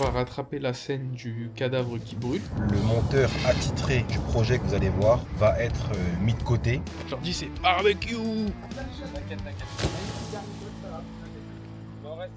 va rattraper la scène du cadavre qui brûle. Le monteur attitré du projet que vous allez voir va être mis de côté. Je leur dis c'est barbecue. T'inquiète. Il en reste.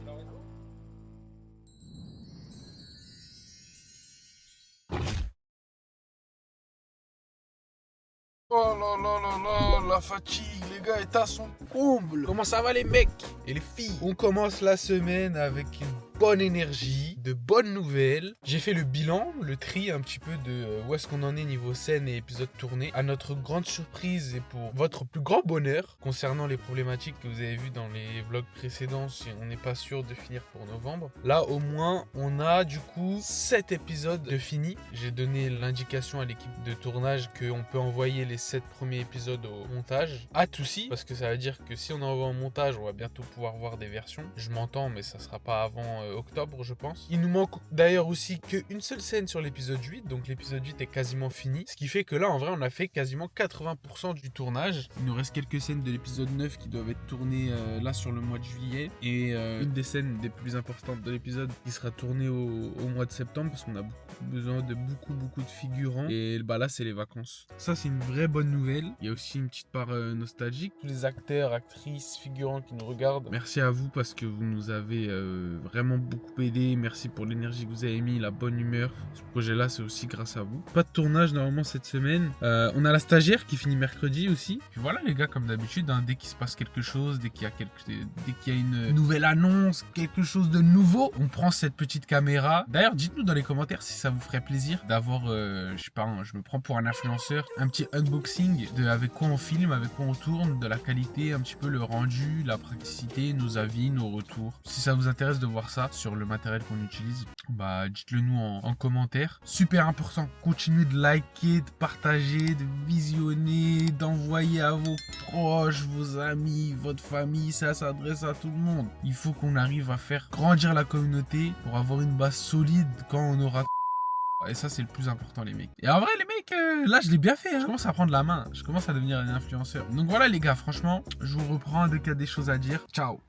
Oh là là là là, la fatigue, les gars, est à son comble. Comment ça va les mecs et les filles? On commence la semaine avec une bonne énergie, de bonnes nouvelles. J'ai fait le bilan, le tri un petit peu de où est-ce qu'on en est niveau scène et épisode tourné. À notre grande surprise et pour votre plus grand bonheur, concernant les problématiques que vous avez vues dans les vlogs précédents, si on n'est pas sûr de finir pour novembre. Là, au moins, on a du coup 7 épisodes de finis. J'ai donné l'indication à l'équipe de tournage qu'on peut envoyer les 7 premiers épisodes au montage. À tout si, parce que ça veut dire que si on envoie au montage, on va bientôt pouvoir voir des versions. Je m'entends, mais ça sera pas avant octobre, je pense. Il nous manque d'ailleurs aussi qu'une seule scène sur l'épisode 8, donc l'épisode 8 est quasiment fini. Ce qui fait que là, en vrai, on a fait quasiment 80% du tournage. Il nous reste quelques scènes de l'épisode 9 qui doivent être tournées là sur le mois de juillet. Et une des scènes des plus importantes de l'épisode qui sera tournée au mois de septembre, parce qu'on a besoin de beaucoup de figurants. Et bah là, c'est les vacances. Ça, c'est une vraie bonne nouvelle. Il y a aussi une petite part nostalgique. Tous les acteurs, actrices, figurants qui nous regardent, merci à vous parce que vous nous avez vraiment beaucoup aidé. Merci pour l'énergie que vous avez mis, la bonne humeur. Ce projet-là, c'est aussi grâce à vous. Pas de tournage normalement cette semaine. On a la stagiaire qui finit mercredi aussi. Puis voilà les gars, comme d'habitude, hein, dès qu'il se passe quelque chose, dès qu'il y a une nouvelle annonce, quelque chose de nouveau, on prend cette petite caméra. D'ailleurs, dites-nous dans les commentaires si ça vous ferait plaisir d'avoir, je sais pas, hein, je me prends pour un influenceur, un petit unboxing de avec quoi on filme, avec quoi on tourne, de la qualité, un petit peu le rendu, la praticité, nos avis, nos retours. Si ça vous intéresse de voir ça sur le matériel qu'on utilise, bah dites-le nous en commentaire. Super important, continuez de liker, de partager, de visionner, d'envoyer à vos proches, vos amis, votre famille, ça s'adresse à tout le monde. Il faut qu'on arrive à faire grandir la communauté pour avoir une base solide quand on aura... Et ça, c'est le plus important, les mecs. Et en vrai, les mecs, là, je l'ai bien fait. Hein. Je commence à prendre la main. Je commence à devenir un influenceur. Donc voilà, les gars, franchement, je vous reprends dès qu'il y a des choses à dire. Ciao.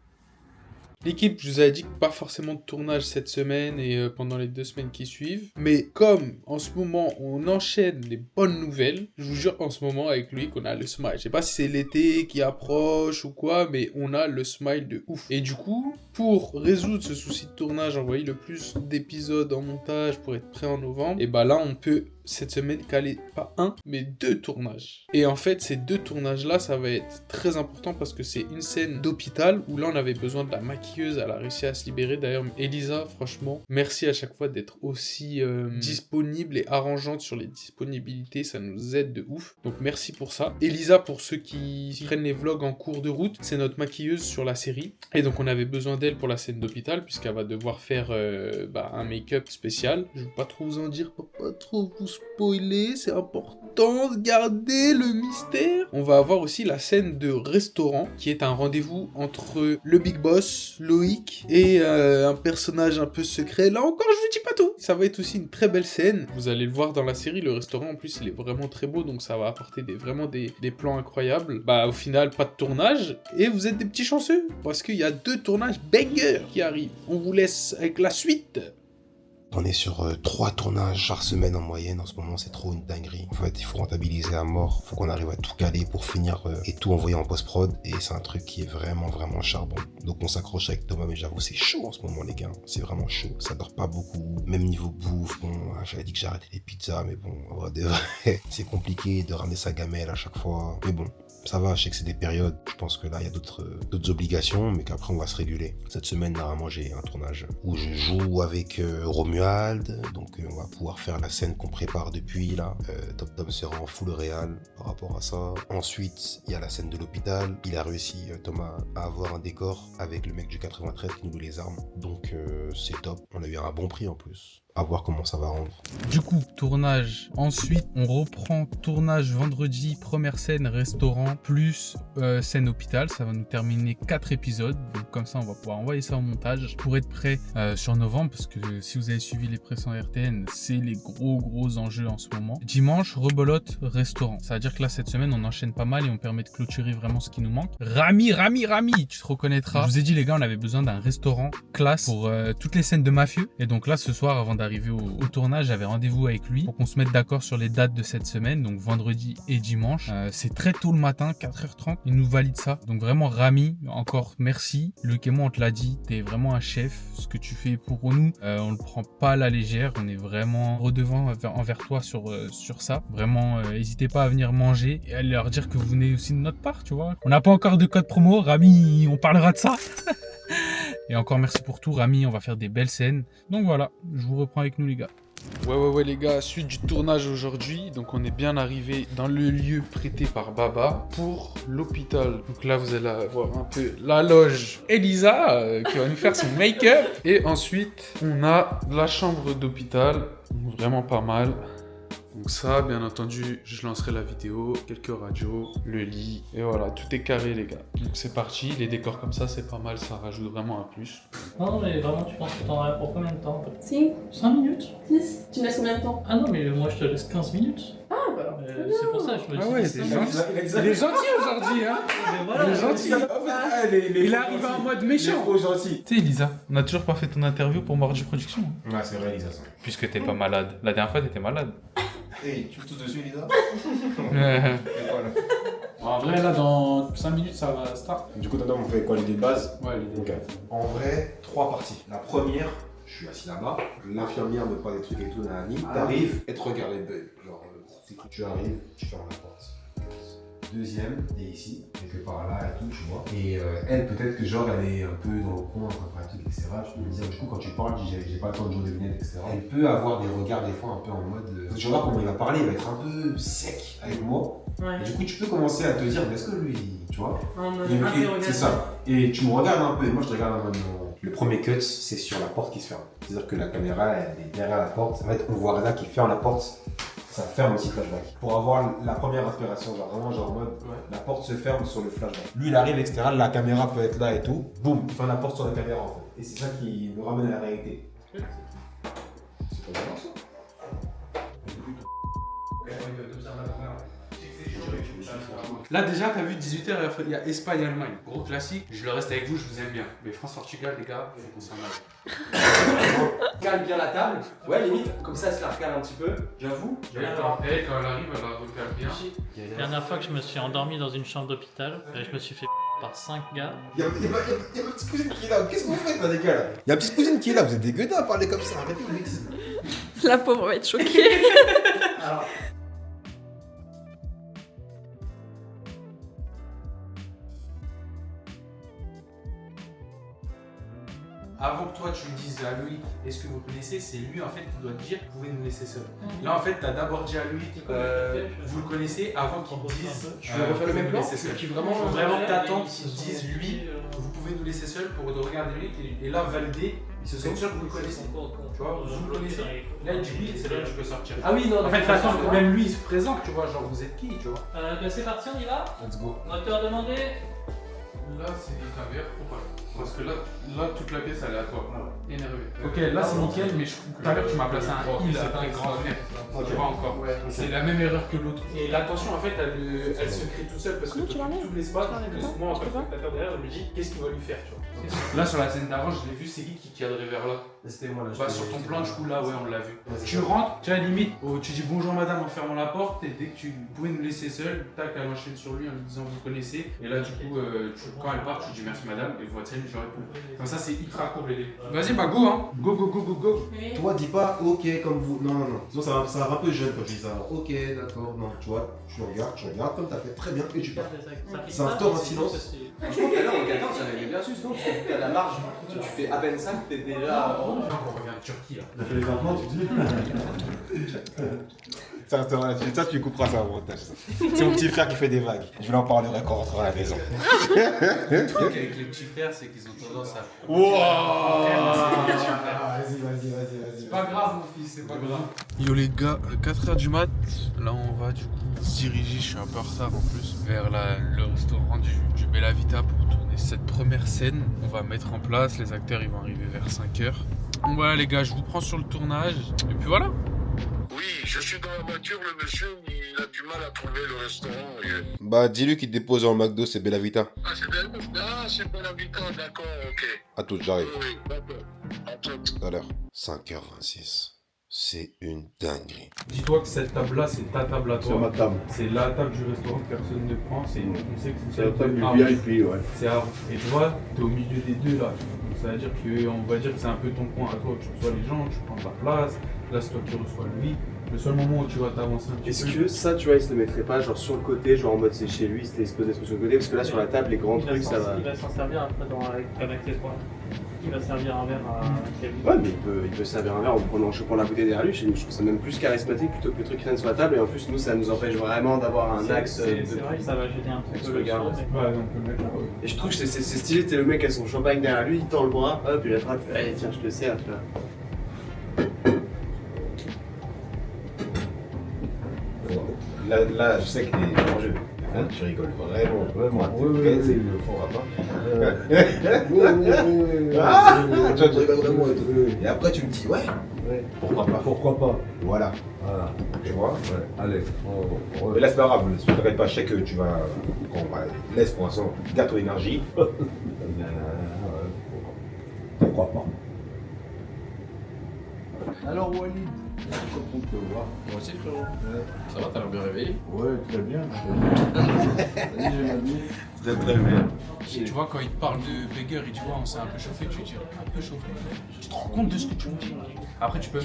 L'équipe, je vous ai dit que pas forcément de tournage cette semaine et pendant les 2 semaines qui suivent. Mais comme en ce moment on enchaîne les bonnes nouvelles, je vous jure qu'en ce moment avec lui qu'on a le smile. Je sais pas si c'est l'été qui approche ou quoi, mais on a le smile de ouf. Et du coup, pour résoudre ce souci de tournage, envoyer le plus d'épisodes en montage pour être prêt en novembre, et bah là on peut cette semaine caler pas un, mais 2 tournages. Et en fait, ces 2 tournages-là, ça va être très important parce que c'est une scène d'hôpital où là, on avait besoin de la maquilleuse, elle a réussi à se libérer. D'ailleurs, Elisa, franchement, merci à chaque fois d'être aussi disponible et arrangeante sur les disponibilités, ça nous aide de ouf. Donc merci pour ça. Elisa, pour ceux qui prennent les vlogs en cours de route, c'est notre maquilleuse sur la série. Et donc on avait besoin d'elle pour la scène d'hôpital, puisqu'elle va devoir faire un make-up spécial. Je ne vais pas trop vous en dire pour pas trop vous spoiler, c'est important de garder le mystère. On va avoir aussi la scène de restaurant, qui est un rendez-vous entre le Big Boss, Loïc, et un personnage un peu secret. Là encore, je vous dis pas tout. Ça va être aussi une très belle scène. Vous allez le voir dans la série, le restaurant, en plus, il est vraiment très beau, donc ça va apporter vraiment des plans incroyables. Bah, au final, pas de tournage, et vous êtes des petits chanceux, parce qu'il y a 2 tournages bangers qui arrivent. On vous laisse avec la suite. On est sur 3 tournages par semaine en moyenne. En ce moment, c'est trop une dinguerie. En fait, il faut rentabiliser à mort. Il faut qu'on arrive à tout caler pour finir et tout envoyer en post-prod. Et c'est un truc qui est vraiment charbon. Donc, on s'accroche avec Thomas, mais j'avoue, c'est chaud en ce moment, les gars. C'est vraiment chaud. Ça dort pas beaucoup. Même niveau bouffe. Bon, j'avais dit que j'arrêtais les pizzas, mais bon, en vrai de vrai, c'est compliqué de ramener sa gamelle à chaque fois. Mais bon. Ça va, je sais que c'est des périodes. Je pense que là, il y a d'autres obligations, mais qu'après, on va se réguler. Cette semaine, normalement, j'ai un tournage où je joue avec Romuald. Donc, on va pouvoir faire la scène qu'on prépare depuis, là. Top Tom sera en full réal par rapport à ça. Ensuite, il y a la scène de l'hôpital. Il a réussi, Thomas, à avoir un décor avec le mec du 93 qui nous loue les armes. Donc, c'est top. On a eu un bon prix, en plus. à voir comment ça va rendre. Du coup, tournage. Ensuite, on reprend tournage vendredi, première scène restaurant, plus scène hôpital. Ça va nous terminer 4 épisodes. Donc comme ça, on va pouvoir envoyer ça au montage pour être prêt sur novembre. Parce que si vous avez suivi les précédents RTN, c'est les gros enjeux en ce moment. Dimanche, rebolote, restaurant. Ça veut dire que là, cette semaine, on enchaîne pas mal et on permet de clôturer vraiment ce qui nous manque. Rami, tu te reconnaîtras. Je vous ai dit, les gars, on avait besoin d'un restaurant classe pour toutes les scènes de mafieux. Et donc là, ce soir, avant d'arriver au tournage, j'avais rendez-vous avec lui pour qu'on se mette d'accord sur les dates de cette semaine, donc vendredi et dimanche. C'est très tôt le matin, 4h30, il nous valide ça. Donc vraiment, Rami, encore merci. Luc et moi, on te l'a dit, t'es vraiment un chef. Ce que tu fais pour nous, on le prend pas à la légère. On est vraiment redevant envers toi sur ça. Vraiment, n'hésitez pas à venir manger et à leur dire que vous venez aussi de notre part, tu vois. On n'a pas encore de code promo, Rami, on parlera de ça. Et encore merci pour tout, Rami, on va faire des belles scènes. Donc voilà, je vous reprends avec nous les gars. Ouais les gars, suite du tournage aujourd'hui, donc on est bien arrivé dans le lieu prêté par Baba pour l'hôpital. Donc là vous allez voir un peu la loge Elisa qui va nous faire son make-up. Et ensuite on a la chambre d'hôpital, vraiment pas mal. Donc ça, bien entendu, je lancerai la vidéo, quelques radios, le lit, et voilà, tout est carré les gars. Donc c'est parti, les décors comme ça, c'est pas mal, ça rajoute vraiment un plus. Non, mais vraiment, tu penses que t'en aurais pour combien de temps? 5 minutes? 10. Tu me laisses combien de temps? Ah non, mais moi je te laisse 15 minutes. Ah bah alors, très bien. C'est pour ça, je me Ah dis. ouais, c'est gentil. Il est gentil aujourd'hui, hein. Mais voilà, Il est gentil. Il est arrivé en mode méchant. trop gentil. Tu sais Elisa, on n'a toujours pas fait ton interview pour Mardi Production. Ouais, c'est vrai, Elisa, ça. Puisque t'es pas malade. La dernière fois, t'étais malade. Hey, tu fous tout dessus, Elisa? En vrai, là, dans 5 minutes, ça va start. Du coup, on fait quoi, l'idée de base? Ouais, les Ok. En vrai, 3 parties. La première, je suis assis là-bas, l'infirmière me parle des trucs et tout, nanani. T'arrives et te regardes les bugs. Genre, tu arrives, tu fermes la porte. Deuxième, t'es ici, quelque part là et tout, tu vois. Et elle, peut-être que genre, elle est un peu dans le coin, en train de faire un truc, etc. Je me disais, du coup, quand tu parles, j'ai pas le temps de jouer des lunettes, etc. Elle peut avoir des regards, des fois, un peu en mode. Tu vois comment il va parler, il va être un peu sec avec moi. Ouais. Et du coup, tu peux commencer à te dire, mais est-ce que lui, tu vois? Interrogation. C'est ça. Et tu me regardes un peu, et moi je te regarde en mode. Le premier cut, c'est sur la porte qui se ferme. C'est-à-dire que la caméra, elle est derrière la porte. En fait, on voit Reda qui ferme la porte. Ça ferme aussi le flashback. Pour avoir la première inspiration, genre vraiment, genre en mode, la porte se ferme sur le flashback. Lui, il arrive, etc. La caméra peut être là et tout. Boum, il ferme la porte sur la caméra en fait. Et c'est ça qui nous ramène à la réalité. C'est pas bien ça. Là déjà, t'as vu 18h, il y a Espagne-Allemagne. Gros classique, je le reste avec vous, je vous aime bien. Mais France-Portugal, les gars, faut qu'on s'en aille. Cale bien la table. Ouais, limite, comme ça, elle se la recale un petit peu. J'avoue. Et quand elle arrive, elle la recale bien. La dernière fois que je me suis endormi dans une chambre d'hôpital, je me suis fait par 5 gars. Y'a ma petite cousine qui est là. Qu'est-ce que vous faites là, les gars là? Y'a ma petite cousine qui est là. Vous êtes des gueudins à parler comme ça. Arrêtez vos bêtises. La pauvre va être choquée. Alors, Avant que toi tu lui dises à Loïc, est-ce que vous connaissez, c'est lui en fait qui doit te dire, vous pouvez nous laisser seuls. Là en fait, t'as d'abord dit à Loïc, vous le connaissez avant qu'il te dise, je vais refaire le même plan. Il Qui faut vraiment. vraiment que t'attends qu'il te dise lui, vous pouvez nous laisser seuls pour regarder Loïc et là valider, ils se sont sûrs que vous le connaissez. Tu vois, vous le connaissez. Là il dit oui et c'est là que tu peux sortir. Ah oui, non. En fait, t'attends que même lui il se présente, tu vois, genre vous êtes qui, tu vois. C'est parti, on y va. Let's go. Moteur demandé. Là c'est ta mère ou pas? Parce que là toute la pièce elle est à toi. Énervé. Ok, là c'est nickel, mais tout à l'heure tu m'as placé un il après grand frère. Tu vois encore. C'est la même erreur que l'autre. Et l'attention en fait elle se crée toute seule parce que tu ouvres l'espace. Moi en tant que spectateur derrière je me dis qu'est-ce qu'il va lui faire, tu vois. Là sur la scène d'avant je l'ai vu, c'est qui cadrait vers là. C'était moi là. Bah sur ton plan du coup là ouais on l'a vu. Tu rentres, tu as limite, tu dis bonjour madame en fermant la porte et dès que tu pouvais nous laisser seul, tac elle enchaîne sur lui en lui disant vous connaissez. Et là du coup quand elle part tu dis merci madame et voici je réponds. Comme ça c'est ultra court les deux. Vas-y bah go hein. Go. Toi, dis pas ok comme vous. Non. Sinon, ça va un peu jeune quand tu dis ça. Ok, d'accord. Non, tu vois, tu regardes comme t'as fait très bien et tu pars. Ça instaure un silence. Franchement, tout à l'heure, au 14, j'avais bien su, sinon tu fais à la marge. Tu fais à peine 5, t'es déjà. On revient de Turquie là. T'as fait les implants, tu dis. Ça, tu couperas ça au montage. C'est mon petit frère qui fait des vagues. Je vais en parlerai quand on rentrera à la maison. Le truc avec les petits frères, c'est qu'ils ont tendance à. Wow. Vas-y. C'est pas grave, mon fils, c'est pas grave. Yo les gars, 4h du mat, là on va du coup se diriger, je suis un peu en retard en plus, vers le restaurant du Bella Vita pour tourner cette première scène. On va mettre en place, les acteurs ils vont arriver vers 5h. Donc voilà les gars, je vous prends sur le tournage, et puis voilà. Oui, je suis dans la voiture, le monsieur, il a du mal à trouver le restaurant. Bah, dis-lui qu'il te dépose dans le McDo, c'est Bella Vita. Ah, c'est Bella Vita, d'accord, ok. À tout, j'arrive. Oui, d'accord. À tout. Tout à l'heure. 5h26. C'est une dinguerie. Dis-toi que cette table-là, c'est ta table à toi. C'est ma table. C'est la table du restaurant que personne ne prend. On sait que C'est la table du House. VIP, ouais. C'est House. Et tu vois, t'es au milieu des deux là. Donc, ça veut dire que, on va dire que c'est un peu ton coin à toi. Tu reçois les gens, tu prends ta place. Là, c'est toi qui reçois lui. Le seul moment où tu vas t'avancer un petit Est-ce peu. que ça, tu vois, il se le mettrait pas genre sur le côté, genre en mode c'est chez lui, c'était exposé sur le côté, parce que là sur la table, les grands trucs, ça va. Il va s'en servir après avec les trois. Il va servir un verre à Kevin. Ouais, mais il peut servir un verre en prenant je prends la bouteille derrière lui. Je trouve ça même plus charismatique plutôt que le truc qui traîne sur la table. Et en plus, nous, ça nous empêche vraiment d'avoir un axe. C'est vrai que ça va gêner un petit peu le Regarde. son, Ouais, donc le mec là, ouais. Et je trouve que c'est stylé, t'es le mec avec son champagne derrière lui, il tend le bras, hop, il attrape, il fait allez, tiens, je te sers, tu vois. Là, je sais que t'es enjeu. Tu rigoles vraiment. C'est le fond à part. Tu rigoles vraiment. Et après, tu me dis, ouais. Pourquoi pas. Voilà. Tu vois. Allez. Mais là, c'est pas grave. Ne t'inquiète pas, je sais que tu vas. Laisse pour l'instant. Garde ton énergie. Pourquoi pas. Alors Walid, je suis content de te voir. Moi aussi, frérot. Ça va, t'as l'air bien réveillé? Ouais, très bien. Vas-y, Manu. Très bien. Tu vois, quand il te parle de Bégger, il dit ouais, on s'est un peu chauffé, tu dis un peu chauffé. Tu te rends compte de ce que tu me dis. Après, tu peux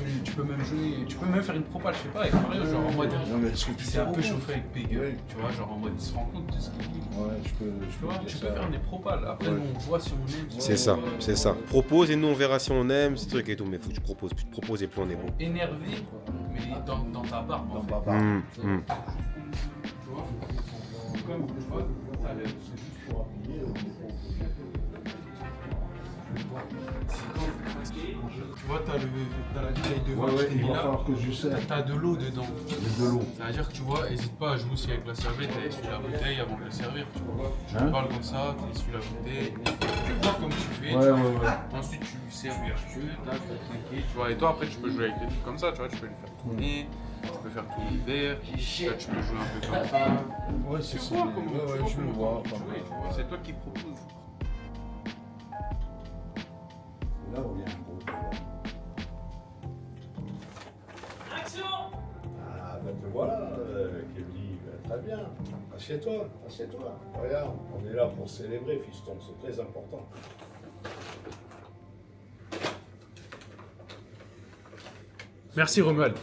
même jouer, tu peux même faire une propale, je sais pas, avec Mario, genre en mode. Non, mais ce que tu C'est fais un peu beaucoup. chauffé avec Bégger, tu vois, genre en mode il se rend compte de ce qu'il dit. Ouais, Tu vois, tu peux faire des propales. Après, Ouais. nous, on voit si on aime. C'est ça, c'est ça. Propose et nous on verra si on aime, ce truc et tout. Mais faut que tu proposes. Plus tu proposes et plus on est bon. Énervé, mais dans ta barbe, en fait. Papa. Tu vois, comme tu vois, ça a l'air, c'est juste pour appuyer. Tu vois, t'as la bouteille de vin Ouais, qui ouais, t'est il mis va là. falloir que je sers. T'as de l'eau dedans. De l'eau. Ça veut dire que tu vois, hésite pas à jouer aussi avec la serviette, t'essuies la bouteille avant de le servir, tu vois. Tu Hein parles comme ça, t'essuies la bouteille, tu vois comme tu fais, Ouais, tu ouais, vois. ouais. Ensuite tu sers vertueux, tac, tranquille, tu vois. Et toi après tu peux jouer avec des trucs comme ça, tu vois, tu peux le faire tourner, tu peux faire tourner le verre, là tu peux jouer un peu comme ça. Ouais, c'est Tu ça. vois comment, Ouais, tu vois je le comment vois. tu jouer, tu vois. C'est toi qui proposes. Là, on est un gros débat. Action! Ah, ben te voilà, Kevin. Très bien. Assieds-toi, assieds-toi. Regarde, on est là pour célébrer, fiston, c'est très important. Merci Romuald.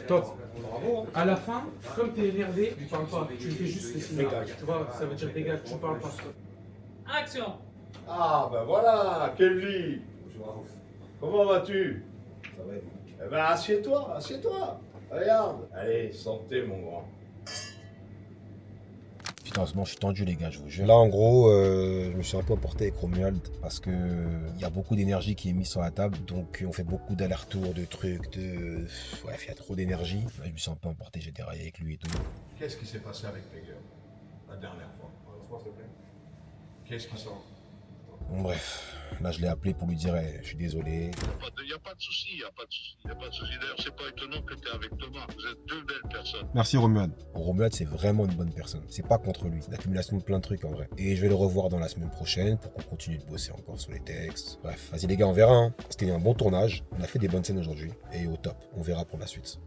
Top. Bravo. À la fin, comme t'es énervé, tu parles pas, tu fais juste les signes. Dégage. Tu vois, ça veut dire dégage, tu parles pas. Action! Ah, ben voilà, Kevin. Comment vas-tu? Ça va être. Eh ben, assieds-toi, assieds-toi. Regarde. Allez, santé, mon grand. Putain, je suis tendu les gars, je vous jure. Là en gros, je me suis un peu emporté avec Romuald parce que il y a beaucoup d'énergie qui est mise sur la table, donc on fait beaucoup d'allers-retours, de trucs, bref, il y a trop d'énergie. Là, je me suis un peu emporté, j'ai déraillé avec lui et tout. Qu'est-ce qui s'est passé avec Pegger la dernière fois? S'il te plaît. Qu'est-ce qui s'en... Bon bref, là je l'ai appelé pour lui dire je suis désolé. Il n'y a pas de souci, il n'y a pas de souci. Il n'y a pas de souci. D'ailleurs, c'est pas étonnant que tu es avec Thomas. Vous êtes deux belles personnes. Merci Romuald. Romuald c'est vraiment une bonne personne. C'est pas contre lui, c'est l'accumulation de plein de trucs en vrai. Et je vais le revoir dans la semaine prochaine pour qu'on continue de bosser encore sur les textes. Bref, vas-y les gars, on verra. Hein. C'était un bon tournage, on a fait des bonnes scènes aujourd'hui et au top. On verra pour la suite.